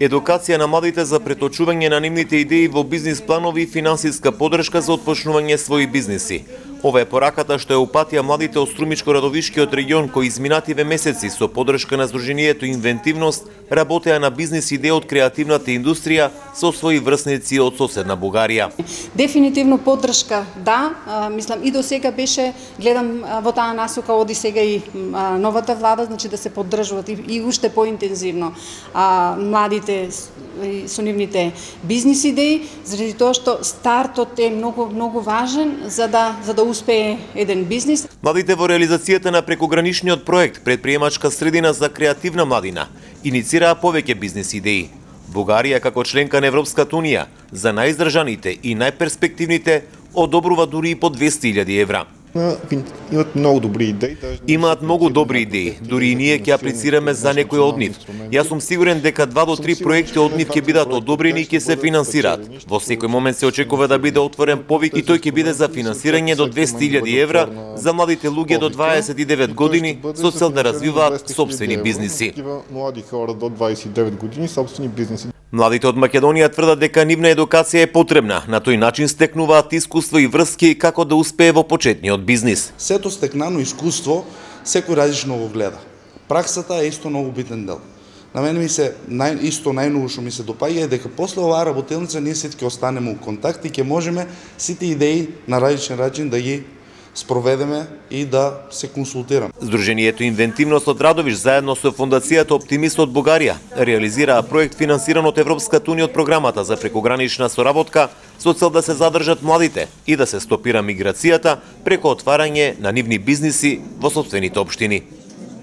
Едукација на младите за преточување на нивните идеи во бизнис планови и финансиска поддршка за отпочнување своји бизниси. Ова е пораката што ја упатија младите од Струмичко-Радовишкиот регион кои изминативе месеци со поддршка на Сдруженијето Инвентивност работеа на бизнис идеи од креативната индустрија со своји врсници од соседна Бугарија. Дефинитивно поддршка, да, мислам и до сега беше, гледам во таа насока оди сега и новата влада, значи да се поддржуваат и уште поинтензивно младите со нивните бизнис идеи, заради тоа што стартот е многу важен за да успее еден бизнис. Младите во реализацијата на прекограничниот проект Предприемачка средина за креативна младина иницираа повеќе бизнис идеи. Бугарија како членка на Европската унија за најиздржаните и најперспективните одобрува дури и по 200.000 евра. Имаат многу добри идеи. Имаат многу добри идеи, дури и ние ќе аплицираме за некој од нив. Јас сум сигурен дека 2 до 3 проекти од нив ќе бидат одобрени и ќе се финансираат. Во секој момент се очекува да биде отворен повик и тој ќе биде за финансирање до 200.000 евра за младите луѓе до 29 години со цел да развиваат сопствени бизниси. Млади хора до 29 години сопствени бизниси. Младите од Македонија тврдат дека нивна едукација е потребна, на тој начин стекнуваат искуство и врски како да успее во почетниот бизнис. Сето стекнано искуство, секој различно го гледа. Праксата е исто многу битен дел. На мене ми се најново што ми се допаѓа е дека после оваа работелница ние сите ќе останеме у контакт и ќе можеме сите идеи на различен начин да ги спроведеме и да се консултираме. Сдруженијето Инвентивност од Радовиш заедно со Фондацијата Оптимист од Бугарија реализираа проект финансиран од Европската унија од програмата за прекогранична соработка со цел да се задржат младите и да се стопира миграцијата преку отварање на нивни бизниси во сопствените општини.